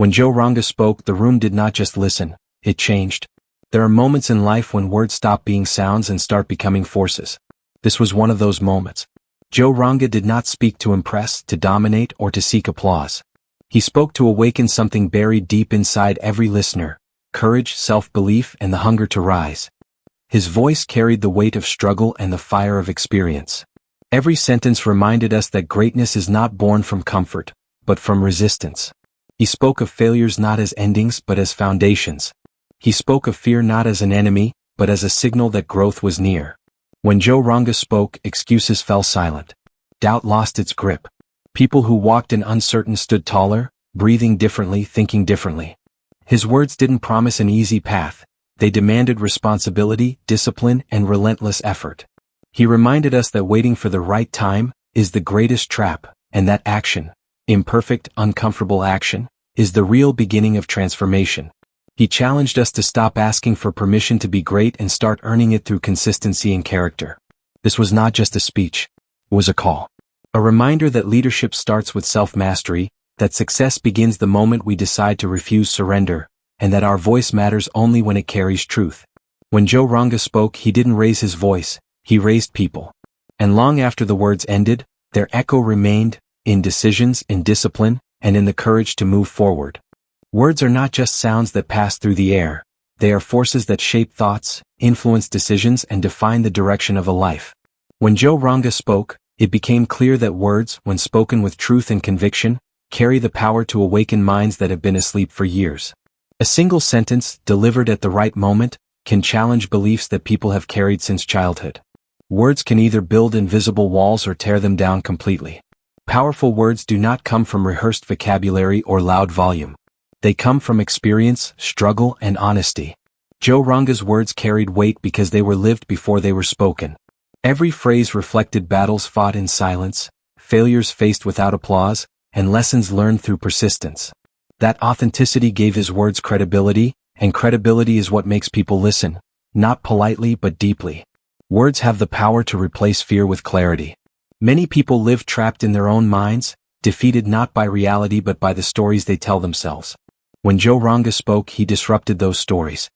When Joe Ranga spoke, the room did not just listen, it changed. There are moments in life when words stop being sounds and start becoming forces. This was one of those moments. Joe Ranga did not speak to impress, to dominate, or to seek applause. He spoke to awaken something buried deep inside every listener: courage, self-belief, and the hunger to rise. His voice carried the weight of struggle and the fire of experience. Every sentence reminded us that greatness is not born from comfort, but from resistance. He spoke of failures not as endings but as foundations. He spoke of fear not as an enemy, but as a signal that growth was near. When Joe Ranga spoke, excuses fell silent. Doubt lost its grip. People who walked in uncertain stood taller, breathing differently, thinking differently. His words didn't promise an easy path. They demanded responsibility, discipline, and relentless effort. He reminded us that waiting for the right time is the greatest trap, and that action, imperfect, uncomfortable action, is the real beginning of transformation. He challenged us to stop asking for permission to be great and start earning it through consistency and character. This was not just a speech, it was a call. A reminder that leadership starts with self-mastery, that success begins the moment we decide to refuse surrender, and that our voice matters only when it carries truth. When Joe Ranga spoke, he didn't raise his voice, he raised people. And long after the words ended, their echo remained, in decisions, in discipline, and in the courage to move forward. Words are not just sounds that pass through the air, they are forces that shape thoughts, influence decisions, and define the direction of a life. When Joe Ranga spoke, it became clear that words, when spoken with truth and conviction, carry the power to awaken minds that have been asleep for years. A single sentence, delivered at the right moment, can challenge beliefs that people have carried since childhood. Words can either build invisible walls or tear them down completely. Powerful words do not come from rehearsed vocabulary or loud volume. They come from experience, struggle, and honesty. Joe Ranga's words carried weight because they were lived before they were spoken. Every phrase reflected battles fought in silence, failures faced without applause, and lessons learned through persistence. That authenticity gave his words credibility, and credibility is what makes people listen, not politely but deeply. Words have the power to replace fear with clarity. Many people live trapped in their own minds, defeated not by reality but by the stories they tell themselves. When Joe Ranga spoke, he disrupted those stories.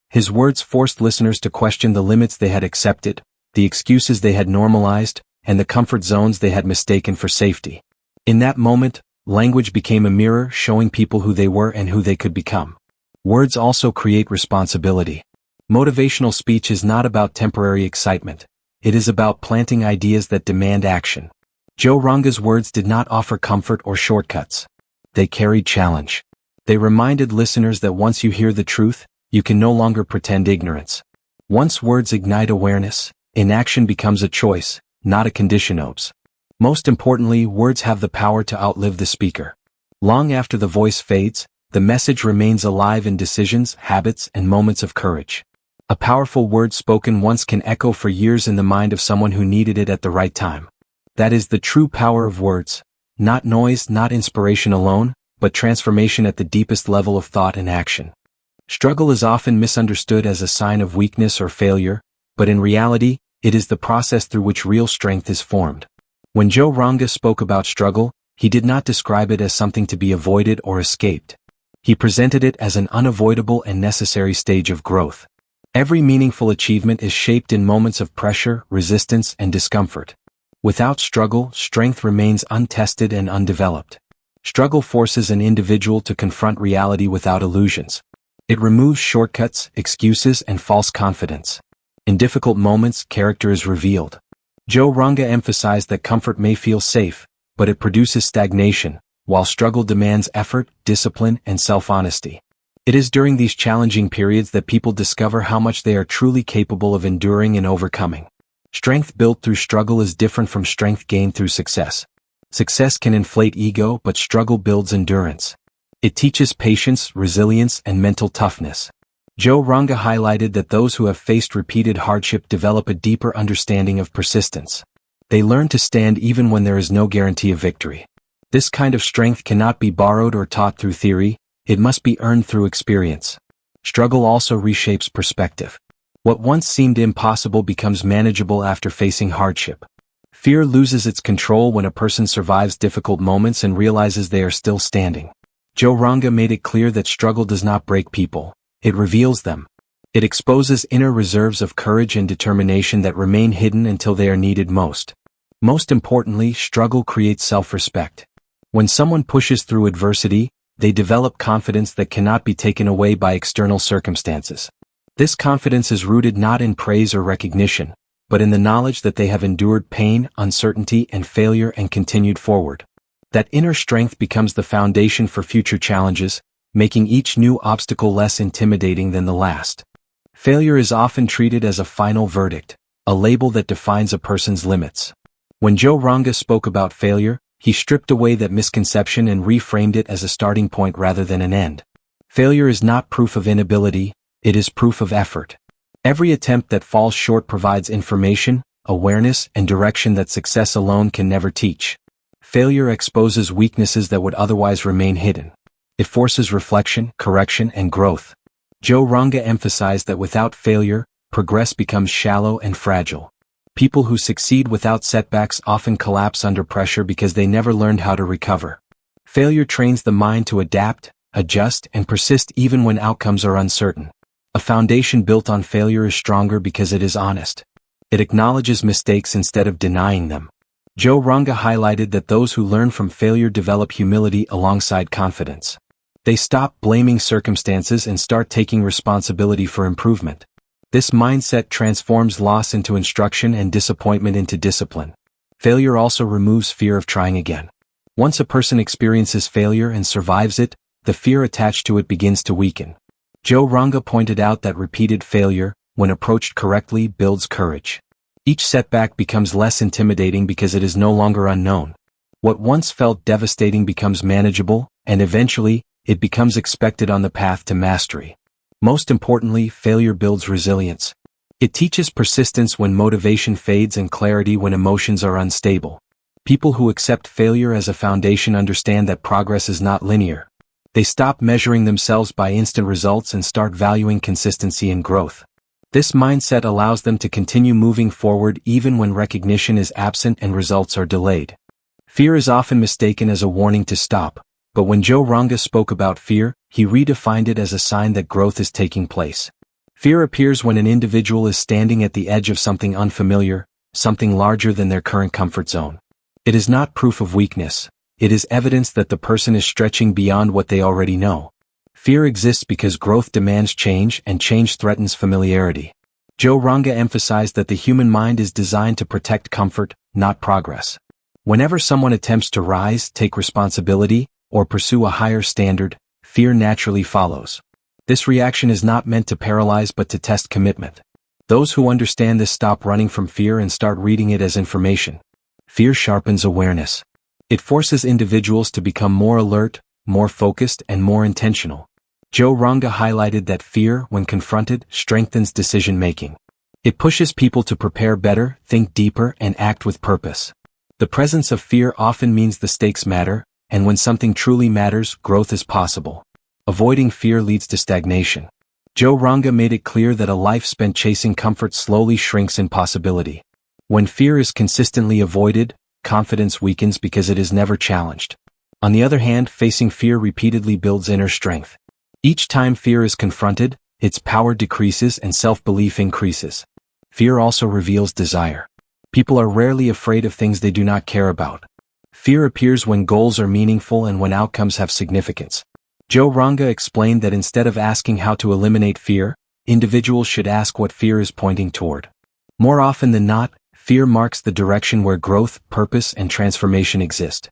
His words forced listeners to question the limits they had accepted, the excuses they had normalized, and the comfort zones they had mistaken for safety. In that moment, language became a mirror showing people who they were and who they could become. Words also create responsibility. Motivational speech is not about temporary excitement. It is about planting ideas that demand action. Joe Ranga's words did not offer comfort or shortcuts. They carried challenge. They reminded listeners that once you hear the truth, you can no longer pretend ignorance. Once words ignite awareness, inaction becomes a choice, not a condition. Most importantly, words have the power to outlive the speaker. Long after the voice fades, the message remains alive in decisions, habits, and moments of courage. A powerful word spoken once can echo for years in the mind of someone who needed it at the right time. That is the true power of words. Not noise, not inspiration alone, but transformation at the deepest level of thought and action. Struggle is often misunderstood as a sign of weakness or failure, but in reality, it is the process through which real strength is formed. When Joe Ranga spoke about struggle, he did not describe it as something to be avoided or escaped. He presented it as an unavoidable and necessary stage of growth. Every meaningful achievement is shaped in moments of pressure, resistance, and discomfort. Without struggle, strength remains untested and undeveloped. Struggle forces an individual to confront reality without illusions. It removes shortcuts, excuses, and false confidence. In difficult moments, character is revealed. Joe Ranga emphasized that comfort may feel safe, but it produces stagnation, while struggle demands effort, discipline, and self-honesty. It is during these challenging periods that people discover how much they are truly capable of enduring and overcoming. Strength built through struggle is different from strength gained through success. Success can inflate ego, but struggle builds endurance. It teaches patience, resilience, and mental toughness. Joe Ranga highlighted that those who have faced repeated hardship develop a deeper understanding of persistence. They learn to stand even when there is no guarantee of victory. This kind of strength cannot be borrowed or taught through theory, it must be earned through experience. Struggle also reshapes perspective. What once seemed impossible becomes manageable after facing hardship. Fear loses its control when a person survives difficult moments and realizes they are still standing. Joe Ranga made it clear that struggle does not break people, it reveals them. It exposes inner reserves of courage and determination that remain hidden until they are needed most. Most importantly, struggle creates self-respect. When someone pushes through adversity, they develop confidence that cannot be taken away by external circumstances. This confidence is rooted not in praise or recognition, but in the knowledge that they have endured pain, uncertainty, and failure and continued forward. That inner strength becomes the foundation for future challenges, making each new obstacle less intimidating than the last. Failure is often treated as a final verdict, a label that defines a person's limits. When Joe Ranga spoke about failure, he stripped away that misconception and reframed it as a starting point rather than an end. Failure is not proof of inability, it is proof of effort. Every attempt that falls short provides information, awareness, and direction that success alone can never teach. Failure exposes weaknesses that would otherwise remain hidden. It forces reflection, correction, and growth. Joe Ranga emphasized that without failure, progress becomes shallow and fragile. People who succeed without setbacks often collapse under pressure because they never learned how to recover. Failure trains the mind to adapt, adjust, and persist even when outcomes are uncertain. A foundation built on failure is stronger because it is honest. It acknowledges mistakes instead of denying them. Joe Ranga highlighted that those who learn from failure develop humility alongside confidence. They stop blaming circumstances and start taking responsibility for improvement. This mindset transforms loss into instruction and disappointment into discipline. Failure also removes fear of trying again. Once a person experiences failure and survives it, the fear attached to it begins to weaken. Joe Ranga pointed out that repeated failure, when approached correctly, builds courage. Each setback becomes less intimidating because it is no longer unknown. What once felt devastating becomes manageable, and eventually, it becomes expected on the path to mastery. Most importantly, failure builds resilience. It teaches persistence when motivation fades and clarity when emotions are unstable. People who accept failure as a foundation understand that progress is not linear. They stop measuring themselves by instant results and start valuing consistency and growth. This mindset allows them to continue moving forward even when recognition is absent and results are delayed. Fear is often mistaken as a warning to stop, but when Joe Ranga spoke about fear, he redefined it as a sign that growth is taking place. Fear appears when an individual is standing at the edge of something unfamiliar, something larger than their current comfort zone. It is not proof of weakness. It is evidence that the person is stretching beyond what they already know. Fear exists because growth demands change and change threatens familiarity. Joe Ranga emphasized that the human mind is designed to protect comfort, not progress. Whenever someone attempts to rise, take responsibility, or pursue a higher standard, fear naturally follows. This reaction is not meant to paralyze but to test commitment. Those who understand this stop running from fear and start reading it as information. Fear sharpens awareness. It forces individuals to become more alert, more focused, and more intentional. Joe Ranga highlighted that fear, when confronted, strengthens decision-making. It pushes people to prepare better, think deeper, and act with purpose. The presence of fear often means the stakes matter, and when something truly matters, growth is possible. Avoiding fear leads to stagnation. Joe Ranga made it clear that a life spent chasing comfort slowly shrinks in possibility. When fear is consistently avoided, confidence weakens because it is never challenged. On the other hand, facing fear repeatedly builds inner strength. Each time fear is confronted, its power decreases and self-belief increases. Fear also reveals desire. People are rarely afraid of things they do not care about. Fear appears when goals are meaningful and when outcomes have significance. Joe Ranga explained that instead of asking how to eliminate fear, individuals should ask what fear is pointing toward. More often than not, fear marks the direction where growth, purpose, and transformation exist.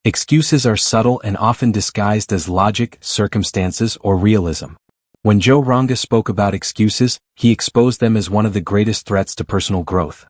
Excuses are subtle and often disguised as logic, circumstances, or realism. When Joe Ranga spoke about excuses, he exposed them as one of the greatest threats to personal growth.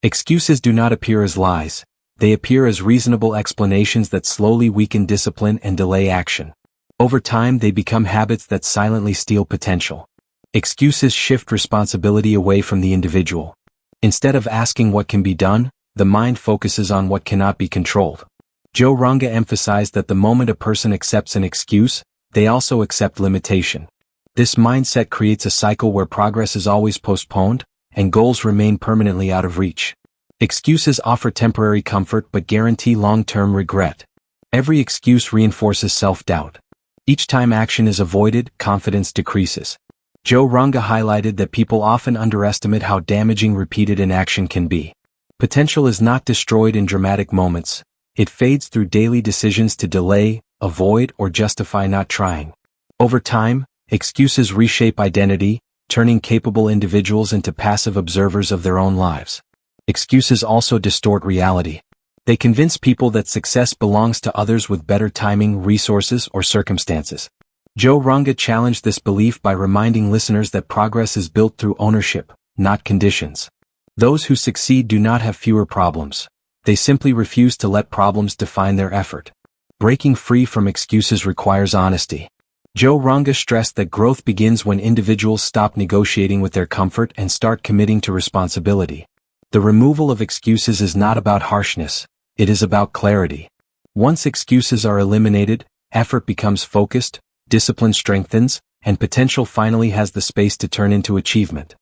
Excuses do not appear as lies. They appear as reasonable explanations that slowly weaken discipline and delay action. Over time, they become habits that silently steal potential. Excuses shift responsibility away from the individual. Instead of asking what can be done, the mind focuses on what cannot be controlled. Joe Ranga emphasized that the moment a person accepts an excuse, they also accept limitation. This mindset creates a cycle where progress is always postponed, and goals remain permanently out of reach. Excuses offer temporary comfort but guarantee long-term regret. Every excuse reinforces self-doubt. Each time action is avoided, confidence decreases. Joe Ranga highlighted that people often underestimate how damaging repeated inaction can be. Potential is not destroyed in dramatic moments. It fades through daily decisions to delay, avoid, or justify not trying. Over time, excuses reshape identity, turning capable individuals into passive observers of their own lives. Excuses also distort reality. They convince people that success belongs to others with better timing, resources, or circumstances. Joe Ranga challenged this belief by reminding listeners that progress is built through ownership, not conditions. Those who succeed do not have fewer problems. They simply refuse to let problems define their effort. Breaking free from excuses requires honesty. Joe Ranga stressed that growth begins when individuals stop negotiating with their comfort and start committing to responsibility. The removal of excuses is not about harshness, it is about clarity. Once excuses are eliminated, effort becomes focused, discipline strengthens, and potential finally has the space to turn into achievement.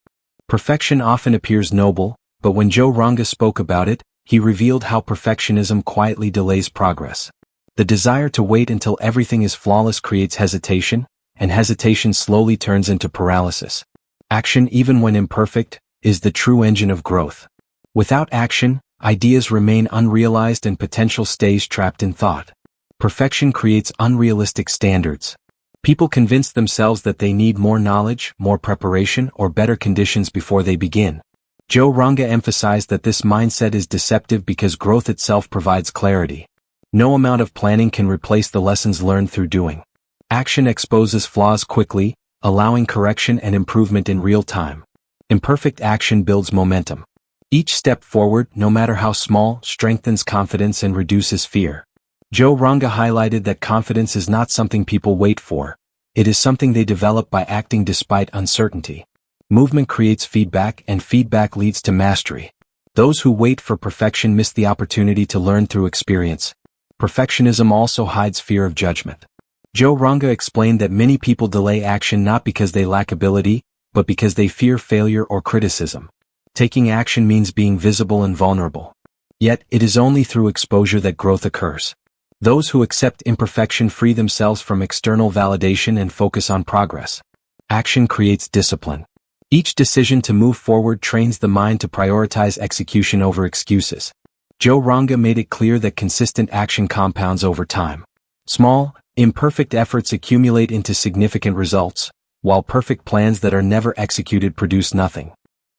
Perfection often appears noble, but when Joe Ranga spoke about it, he revealed how perfectionism quietly delays progress. The desire to wait until everything is flawless creates hesitation, and hesitation slowly turns into paralysis. Action, even when imperfect, is the true engine of growth. Without action, ideas remain unrealized and potential stays trapped in thought. Perfection creates unrealistic standards. People convince themselves that they need more knowledge, more preparation, or better conditions before they begin. Joe Ranga emphasized that this mindset is deceptive because growth itself provides clarity. No amount of planning can replace the lessons learned through doing. Action exposes flaws quickly, allowing correction and improvement in real time. Imperfect action builds momentum. Each step forward, no matter how small, strengthens confidence and reduces fear. Joe Ranga highlighted that confidence is not something people wait for. It is something they develop by acting despite uncertainty. Movement creates feedback, and feedback leads to mastery. Those who wait for perfection miss the opportunity to learn through experience. Perfectionism also hides fear of judgment. Joe Ranga explained that many people delay action not because they lack ability, but because they fear failure or criticism. Taking action means being visible and vulnerable. Yet, it is only through exposure that growth occurs. Those who accept imperfection free themselves from external validation and focus on progress. Action creates discipline. Each decision to move forward trains the mind to prioritize execution over excuses. Joe Ranga made it clear that consistent action compounds over time. Small, imperfect efforts accumulate into significant results, while perfect plans that are never executed produce nothing.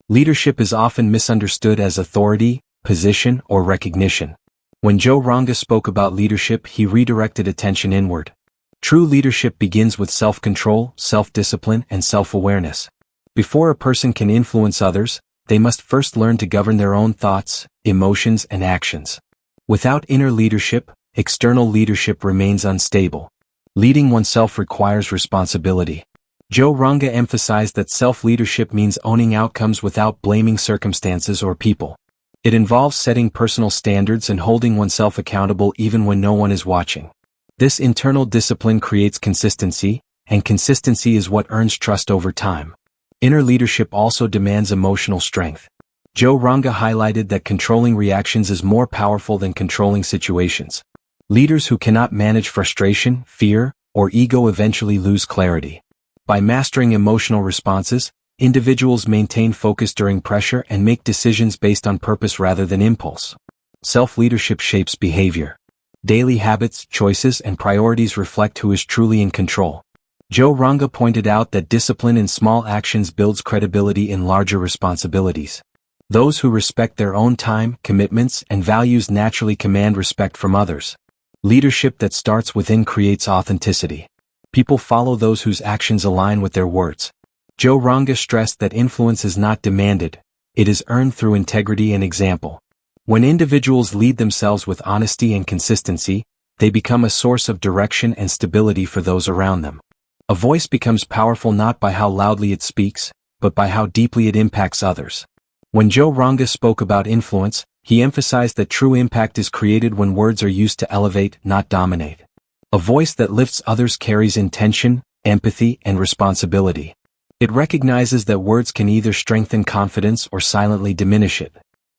Leadership is often misunderstood as authority, position, or recognition. When Joe Ranga spoke about leadership, he redirected attention inward. True leadership begins with self-control, self-discipline, and self-awareness. Before a person can influence others, they must first learn to govern their own thoughts, emotions, and actions. Without inner leadership, external leadership remains unstable. Leading oneself requires responsibility. Joe Ranga emphasized that self-leadership means owning outcomes without blaming circumstances or people. It involves setting personal standards and holding oneself accountable even when no one is watching. This internal discipline creates consistency, and consistency is what earns trust over time. Inner leadership also demands emotional strength. Joe Ranga highlighted that controlling reactions is more powerful than controlling situations. Leaders who cannot manage frustration, fear, or ego eventually lose clarity. By mastering emotional responses, individuals maintain focus during pressure and make decisions based on purpose rather than impulse. Self-leadership shapes behavior. Daily habits, choices, and priorities reflect who is truly in control. Joe Ranga pointed out that discipline in small actions builds credibility in larger responsibilities. Those who respect their own time, commitments, and values naturally command respect from others. Leadership that starts within creates authenticity. People follow those whose actions align with their words. Joe Ranga stressed that influence is not demanded, it is earned through integrity and example. When individuals lead themselves with honesty and consistency, they become a source of direction and stability for those around them. A voice becomes powerful not by how loudly it speaks, but by how deeply it impacts others. When Joe Ranga spoke about influence, he emphasized that true impact is created when words are used to elevate, not dominate. A voice that lifts others carries intention, empathy, and responsibility. It recognizes that words can either strengthen confidence or silently diminish it.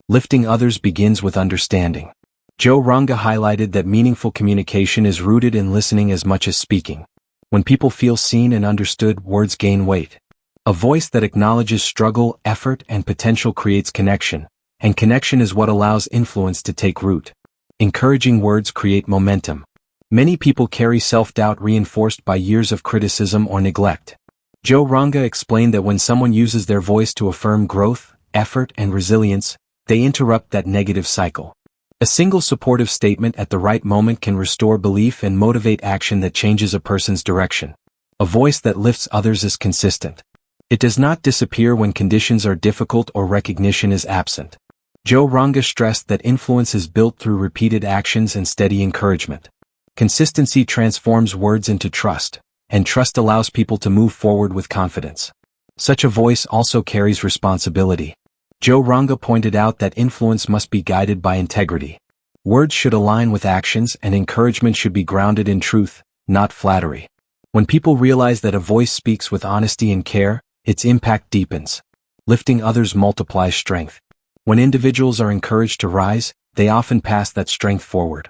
Lifting others begins with understanding. Joe Ranga highlighted that meaningful communication is rooted in listening as much as speaking. When people feel seen and understood, words gain weight. A voice that acknowledges struggle, effort, and potential creates connection, and connection is what allows influence to take root. Encouraging words create momentum. Many people carry self-doubt reinforced by years of criticism or neglect. Joe Ranga explained that when someone uses their voice to affirm growth, effort, and resilience, they interrupt that negative cycle. A single supportive statement at the right moment can restore belief and motivate action that changes a person's direction. A voice that lifts others is consistent. It does not disappear when conditions are difficult or recognition is absent. Joe Ranga stressed that influence is built through repeated actions and steady encouragement. Consistency transforms words into trust, and trust allows people to move forward with confidence. Such a voice also carries responsibility. Joe Ranga pointed out that influence must be guided by integrity. Words should align with actions, and encouragement should be grounded in truth, not flattery. When people realize that a voice speaks with honesty and care, its impact deepens. Lifting others multiplies strength. When individuals are encouraged to rise, they often pass that strength forward.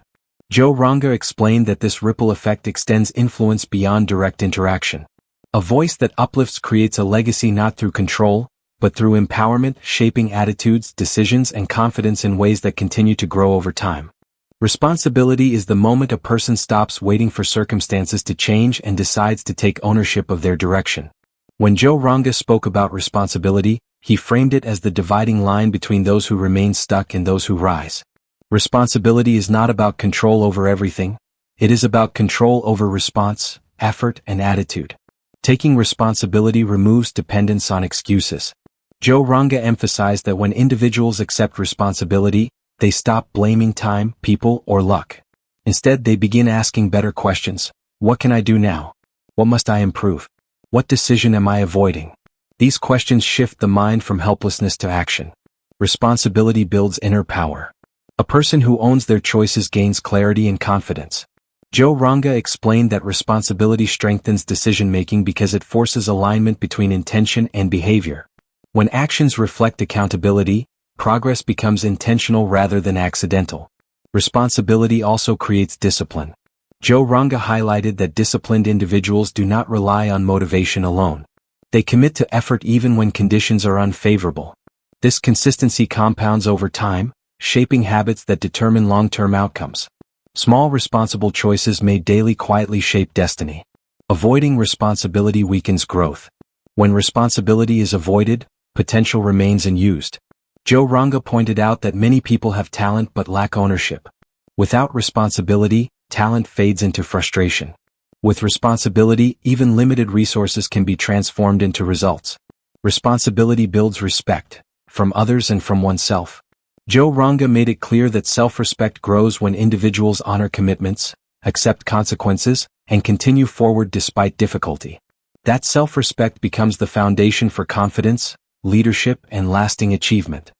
Joe Ranga explained that this ripple effect extends influence beyond direct interaction. A voice that uplifts creates a legacy not through control, but through empowerment, shaping attitudes, decisions, and confidence in ways that continue to grow over time. Responsibility is the moment a person stops waiting for circumstances to change and decides to take ownership of their direction. When Joe Ranga spoke about responsibility, he framed it as the dividing line between those who remain stuck and those who rise. Responsibility is not about control over everything. It is about control over response, effort, and attitude. Taking responsibility removes dependence on excuses. Joe Ranga emphasized that when individuals accept responsibility, they stop blaming time, people, or luck. Instead, they begin asking better questions. What can I do now? What must I improve? What decision am I avoiding? These questions shift the mind from helplessness to action. Responsibility builds inner power. A person who owns their choices gains clarity and confidence. Joe Ranga explained that responsibility strengthens decision-making because it forces alignment between intention and behavior. When actions reflect accountability, progress becomes intentional rather than accidental. Responsibility also creates discipline. Joe Ranga highlighted that disciplined individuals do not rely on motivation alone. They commit to effort even when conditions are unfavorable. This consistency compounds over time, shaping habits that determine long-term outcomes. Small responsible choices made daily quietly shape destiny. Avoiding responsibility weakens growth. When responsibility is avoided, potential remains unused. Joe Ranga pointed out that many people have talent but lack ownership. Without responsibility, talent fades into frustration. With responsibility, even limited resources can be transformed into results. Responsibility builds respect, from others and from oneself. Joe Ranga made it clear that self-respect grows when individuals honor commitments, accept consequences, and continue forward despite difficulty. That self-respect becomes the foundation for confidence, leadership, and lasting achievement.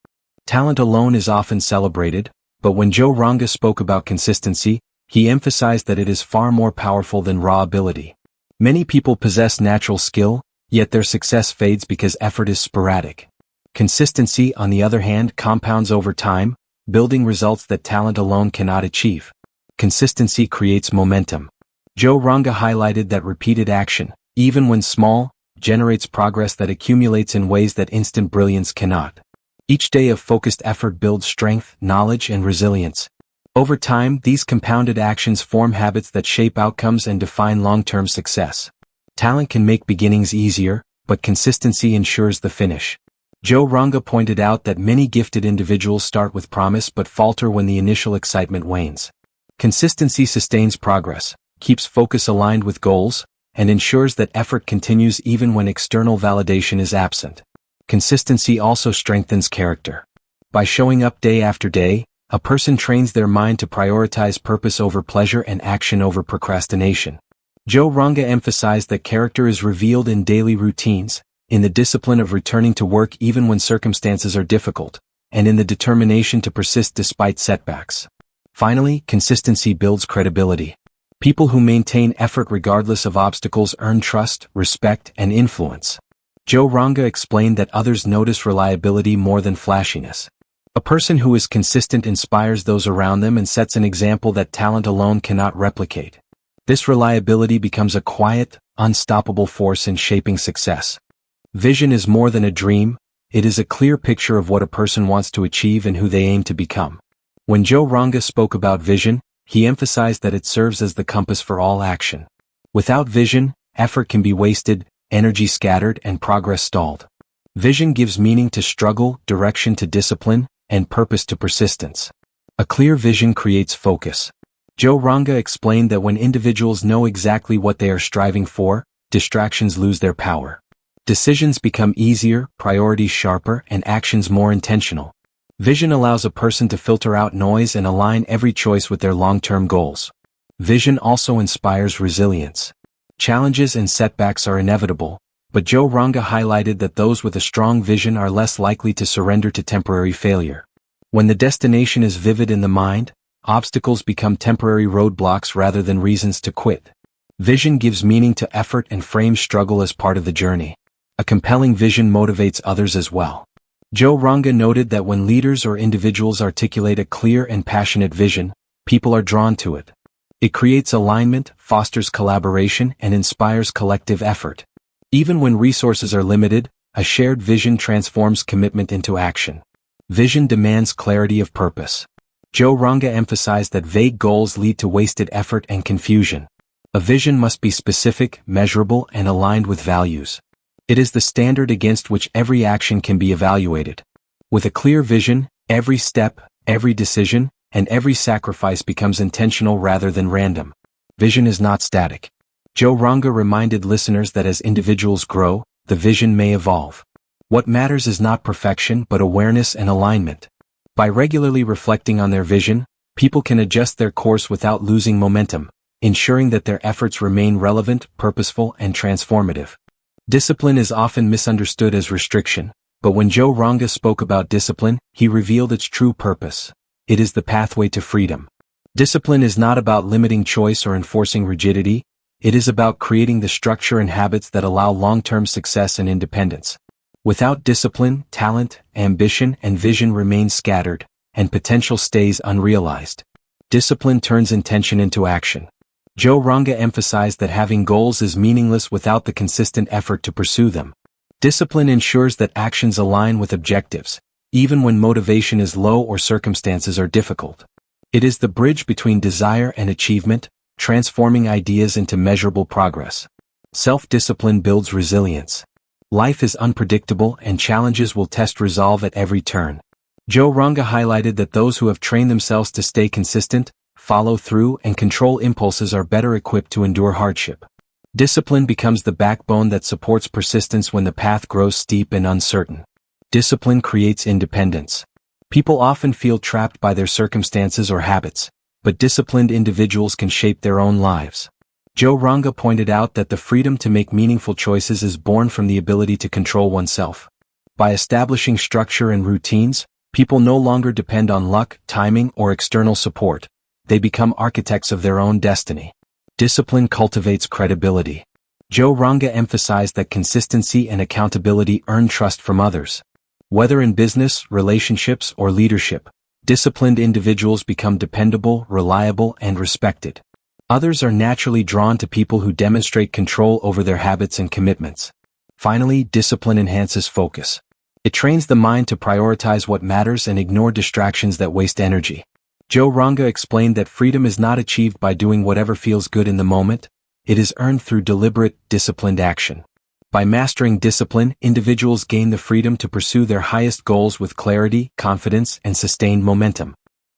Talent alone is often celebrated, but when Joe Ranga spoke about consistency, he emphasized that it is far more powerful than raw ability. Many people possess natural skill, yet their success fades because effort is sporadic. Consistency, on the other hand, compounds over time, building results that talent alone cannot achieve. Consistency creates momentum. Joe Ranga highlighted that repeated action, even when small, generates progress that accumulates in ways that instant brilliance cannot. Each day of focused effort builds strength, knowledge, and resilience. Over time, these compounded actions form habits that shape outcomes and define long-term success. Talent can make beginnings easier, but consistency ensures the finish. Joe Ranga pointed out that many gifted individuals start with promise but falter when the initial excitement wanes. Consistency sustains progress, keeps focus aligned with goals, and ensures that effort continues even when external validation is absent. Consistency also strengthens character. By showing up day after day, a person trains their mind to prioritize purpose over pleasure and action over procrastination. Joe Ranga emphasized that character is revealed in daily routines, in the discipline of returning to work even when circumstances are difficult, and in the determination to persist despite setbacks. Finally, consistency builds credibility. People who maintain effort regardless of obstacles earn trust, respect, and influence. Joe Ranga explained that others notice reliability more than flashiness. A person who is consistent inspires those around them and sets an example that talent alone cannot replicate. This reliability becomes a quiet, unstoppable force in shaping success. Vision is more than a dream, it is a clear picture of what a person wants to achieve and who they aim to become. When Joe Ranga spoke about vision, he emphasized that it serves as the compass for all action. Without vision, effort can be wasted, energy scattered, and progress stalled. Vision gives meaning to struggle, direction to discipline, and purpose to persistence. A clear vision creates focus. Joe Ranga explained that when individuals know exactly what they are striving for, distractions lose their power. Decisions become easier, priorities sharper, and actions more intentional. Vision allows a person to filter out noise and align every choice with their long-term goals. Vision also inspires resilience. Challenges and setbacks are inevitable, but Joe Ranga highlighted that those with a strong vision are less likely to surrender to temporary failure. When the destination is vivid in the mind, obstacles become temporary roadblocks rather than reasons to quit. Vision gives meaning to effort and frames struggle as part of the journey. A compelling vision motivates others as well. Joe Ranga noted that when leaders or individuals articulate a clear and passionate vision, people are drawn to it. It creates alignment, fosters collaboration, and inspires collective effort. Even when resources are limited, a shared vision transforms commitment into action. Vision demands clarity of purpose. Joe Ranga emphasized that vague goals lead to wasted effort and confusion. A vision must be specific, measurable, and aligned with values. It is the standard against which every action can be evaluated. With a clear vision, every step, every decision, and every sacrifice becomes intentional rather than random. Vision is not static. Joe Ranga reminded listeners that as individuals grow, the vision may evolve. What matters is not perfection but awareness and alignment. By regularly reflecting on their vision, people can adjust their course without losing momentum, ensuring that their efforts remain relevant, purposeful, and transformative. Discipline is often misunderstood as restriction, but when Joe Ranga spoke about discipline, he revealed its true purpose. It is the pathway to freedom. Discipline is not about limiting choice or enforcing rigidity, it is about creating the structure and habits that allow long-term success and independence. Without discipline, talent, ambition, and vision remain scattered, and potential stays unrealized. Discipline turns intention into action. Joe Ranga emphasized that having goals is meaningless without the consistent effort to pursue them. Discipline ensures that actions align with objectives, even when motivation is low or circumstances are difficult. It is the bridge between desire and achievement, transforming ideas into measurable progress. Self-discipline builds resilience. Life is unpredictable and challenges will test resolve at every turn. Joe Ranga highlighted that those who have trained themselves to stay consistent, follow through, and control impulses are better equipped to endure hardship. Discipline becomes the backbone that supports persistence when the path grows steep and uncertain. Discipline creates independence. People often feel trapped by their circumstances or habits, but disciplined individuals can shape their own lives. Joe Ranga pointed out that the freedom to make meaningful choices is born from the ability to control oneself. By establishing structure and routines, people no longer depend on luck, timing, or external support. They become architects of their own destiny. Discipline cultivates credibility. Joe Ranga emphasized that consistency and accountability earn trust from others. Whether in business, relationships, or leadership, disciplined individuals become dependable, reliable, and respected. Others are naturally drawn to people who demonstrate control over their habits and commitments. Finally, discipline enhances focus. It trains the mind to prioritize what matters and ignore distractions that waste energy. Joe Ranga explained that freedom is not achieved by doing whatever feels good in the moment, it is earned through deliberate, disciplined action. By mastering discipline, individuals gain the freedom to pursue their highest goals with clarity, confidence, and sustained momentum.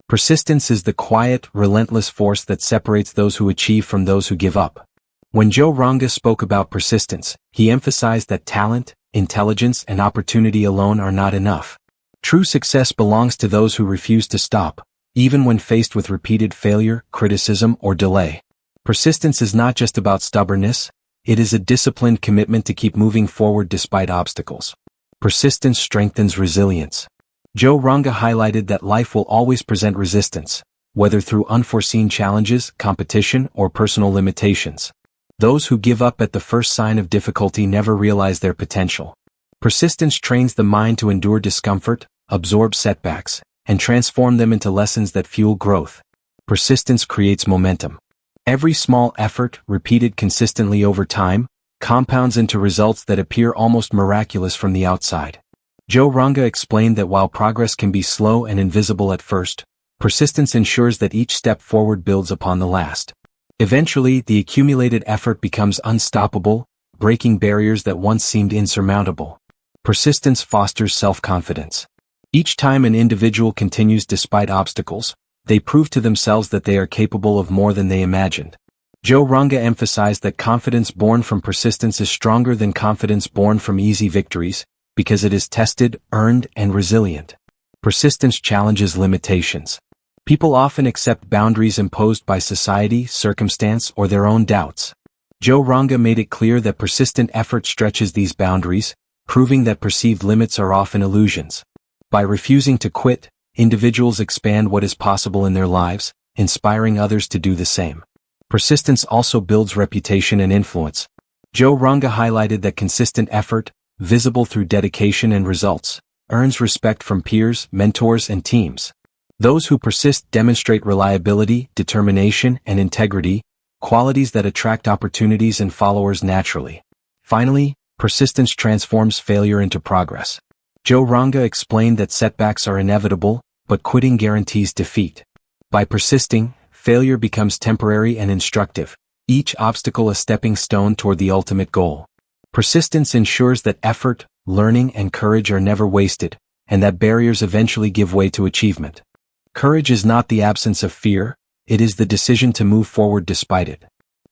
Persistence is the quiet, relentless force that separates those who achieve from those who give up. When Joe Ranga spoke about persistence, he emphasized that talent, intelligence, and opportunity alone are not enough. True success belongs to those who refuse to stop, even when faced with repeated failure, criticism, or delay. Persistence is not just about stubbornness, it is a disciplined commitment to keep moving forward despite obstacles. Persistence strengthens resilience. Joe Ranga highlighted that life will always present resistance, whether through unforeseen challenges, competition, or personal limitations. Those who give up at the first sign of difficulty never realize their potential. Persistence trains the mind to endure discomfort, absorb setbacks, and transform them into lessons that fuel growth. Persistence creates momentum. Every small effort, repeated consistently over time, compounds into results that appear almost miraculous from the outside. Joe Ranga explained that while progress can be slow and invisible at first, persistence ensures that each step forward builds upon the last. Eventually, the accumulated effort becomes unstoppable, breaking barriers that once seemed insurmountable. Persistence fosters self-confidence. Each time an individual continues despite obstacles, they prove to themselves that they are capable of more than they imagined. Joe Ranga emphasized that confidence born from persistence is stronger than confidence born from easy victories, because it is tested, earned, and resilient. Persistence challenges limitations. People often accept boundaries imposed by society, circumstance, or their own doubts. Joe Ranga made it clear that persistent effort stretches these boundaries, proving that perceived limits are often illusions. By refusing to quit, individuals expand what is possible in their lives, inspiring others to do the same. Persistence also builds reputation and influence. Joe Ranga highlighted that consistent effort, visible through dedication and results, earns respect from peers, mentors, and teams. Those who persist demonstrate reliability, determination, and integrity, qualities that attract opportunities and followers naturally. Finally, persistence transforms failure into progress. Joe Ranga explained that setbacks are inevitable, but quitting guarantees defeat. By persisting, failure becomes temporary and instructive, each obstacle a stepping stone toward the ultimate goal. Persistence ensures that effort, learning, and courage are never wasted, and that barriers eventually give way to achievement. Courage is not the absence of fear, it is the decision to move forward despite it.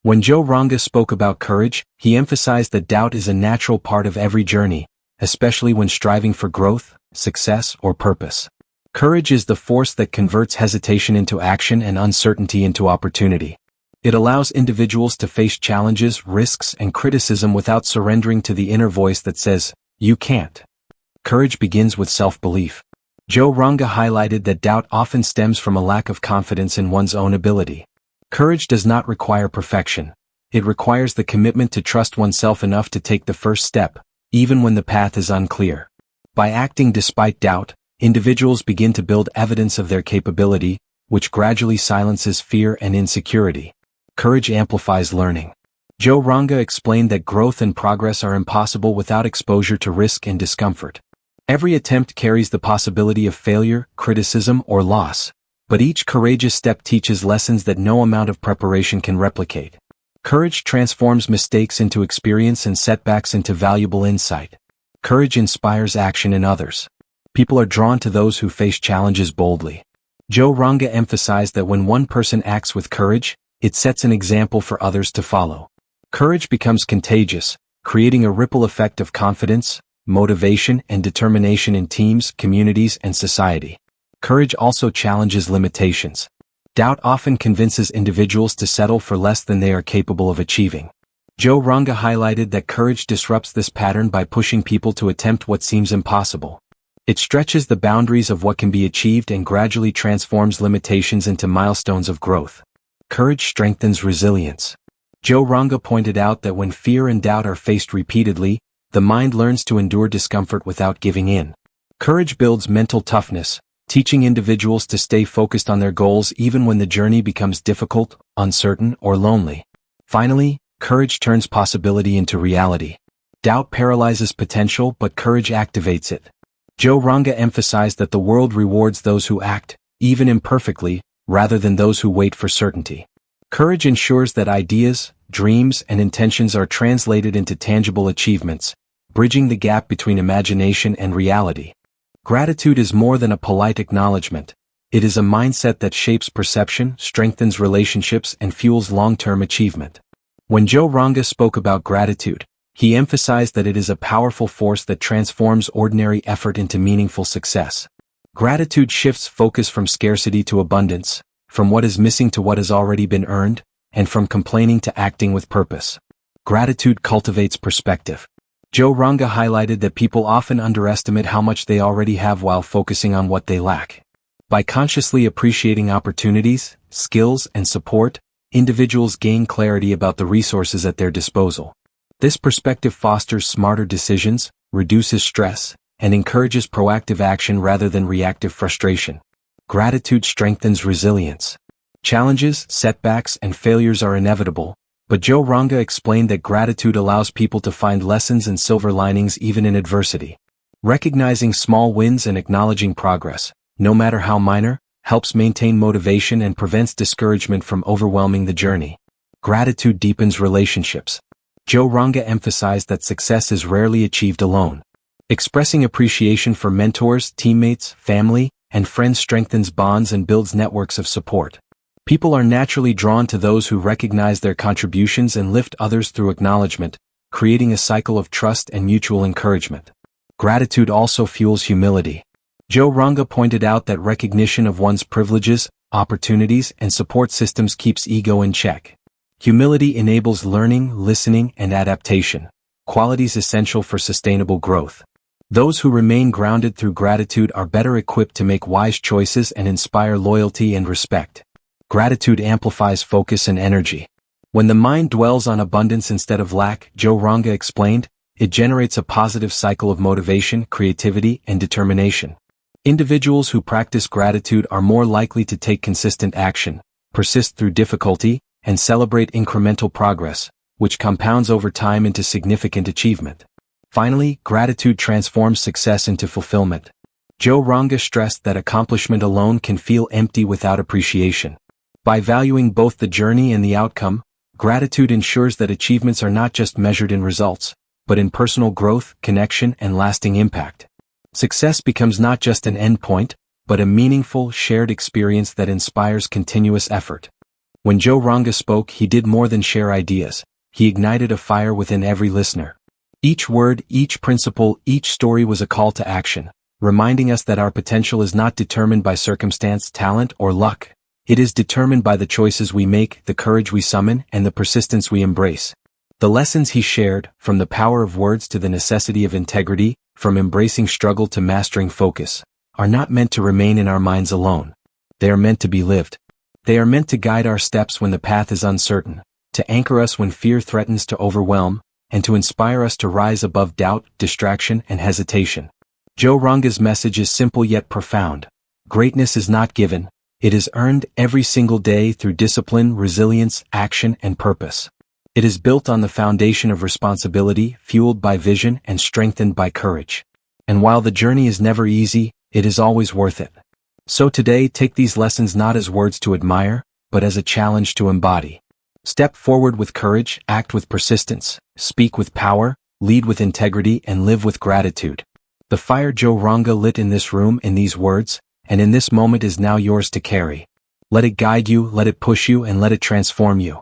When Joe Ranga spoke about courage, he emphasized that doubt is a natural part of every journey, especially when striving for growth, success, or purpose. Courage is the force that converts hesitation into action and uncertainty into opportunity. It allows individuals to face challenges, risks, and criticism without surrendering to the inner voice that says, "You can't." Courage begins with self-belief. Joe Ranga highlighted that doubt often stems from a lack of confidence in one's own ability. Courage does not require perfection. It requires the commitment to trust oneself enough to take the first step, even when the path is unclear. By acting despite doubt, individuals begin to build evidence of their capability, which gradually silences fear and insecurity. Courage amplifies learning. Joe Ranga explained that growth and progress are impossible without exposure to risk and discomfort. Every attempt carries the possibility of failure, criticism, or loss, but each courageous step teaches lessons that no amount of preparation can replicate. Courage transforms mistakes into experience and setbacks into valuable insight. Courage inspires action in others. People are drawn to those who face challenges boldly. Joe Ranga emphasized that when one person acts with courage, it sets an example for others to follow. Courage becomes contagious, creating a ripple effect of confidence, motivation, and determination in teams, communities, and society. Courage also challenges limitations. Doubt often convinces individuals to settle for less than they are capable of achieving. Joe Ranga highlighted that courage disrupts this pattern by pushing people to attempt what seems impossible. It stretches the boundaries of what can be achieved and gradually transforms limitations into milestones of growth. Courage strengthens resilience. Joe Ranga pointed out that when fear and doubt are faced repeatedly, the mind learns to endure discomfort without giving in. Courage builds mental toughness, teaching individuals to stay focused on their goals even when the journey becomes difficult, uncertain, or lonely. Finally, courage turns possibility into reality. Doubt paralyzes potential, but courage activates it. Joe Ranga emphasized that the world rewards those who act, even imperfectly, rather than those who wait for certainty. Courage ensures that ideas, dreams, and intentions are translated into tangible achievements, bridging the gap between imagination and reality. Gratitude is more than a polite acknowledgement. It is a mindset that shapes perception, strengthens relationships, and fuels long-term achievement. When Joe Ranga spoke about gratitude, he emphasized that it is a powerful force that transforms ordinary effort into meaningful success. Gratitude shifts focus from scarcity to abundance, from what is missing to what has already been earned, and from complaining to acting with purpose. Gratitude cultivates perspective. Joe Ranga highlighted that people often underestimate how much they already have while focusing on what they lack. By consciously appreciating opportunities, skills, and support, individuals gain clarity about the resources at their disposal. This perspective fosters smarter decisions, reduces stress, and encourages proactive action rather than reactive frustration. Gratitude strengthens resilience. Challenges, setbacks, and failures are inevitable, but Joe Ranga explained that gratitude allows people to find lessons and silver linings even in adversity. Recognizing small wins and acknowledging progress, no matter how minor, helps maintain motivation and prevents discouragement from overwhelming the journey. Gratitude deepens relationships. Joe Ranga emphasized that success is rarely achieved alone. Expressing appreciation for mentors, teammates, family, and friends strengthens bonds and builds networks of support. People are naturally drawn to those who recognize their contributions and lift others through acknowledgement, creating a cycle of trust and mutual encouragement. Gratitude also fuels humility. Joe Ranga pointed out that recognition of one's privileges, opportunities, and support systems keeps ego in check. Humility enables learning, listening, and adaptation, qualities essential for sustainable growth. Those who remain grounded through gratitude are better equipped to make wise choices and inspire loyalty and respect. Gratitude amplifies focus and energy. When the mind dwells on abundance instead of lack, Joe Ranga explained, it generates a positive cycle of motivation, creativity, and determination. Individuals who practice gratitude are more likely to take consistent action, persist through difficulty, and celebrate incremental progress, which compounds over time into significant achievement. Finally, gratitude transforms success into fulfillment. Joe Ranga stressed that accomplishment alone can feel empty without appreciation. By valuing both the journey and the outcome, gratitude ensures that achievements are not just measured in results, but in personal growth, connection, and lasting impact. Success becomes not just an endpoint, but a meaningful, shared experience that inspires continuous effort. When Joe Ranga spoke, he did more than share ideas. He ignited a fire within every listener. Each word, each principle, each story was a call to action, reminding us that our potential is not determined by circumstance, talent, or luck. It is determined by the choices we make, the courage we summon, and the persistence we embrace. The lessons he shared, from the power of words to the necessity of integrity, from embracing struggle to mastering focus, are not meant to remain in our minds alone. They are meant to be lived. They are meant to guide our steps when the path is uncertain, to anchor us when fear threatens to overwhelm, and to inspire us to rise above doubt, distraction, and hesitation. Joe Ranga's message is simple yet profound. Greatness is not given. It is earned every single day through discipline, resilience, action, and purpose. It is built on the foundation of responsibility, fueled by vision, and strengthened by courage. And while the journey is never easy, it is always worth it. So today, take these lessons not as words to admire, but as a challenge to embody. Step forward with courage, act with persistence, speak with power, lead with integrity, and live with gratitude. The fire Joe Ranga lit in this room in these words, and in this moment is now yours to carry. Let it guide you, let it push you, and let it transform you.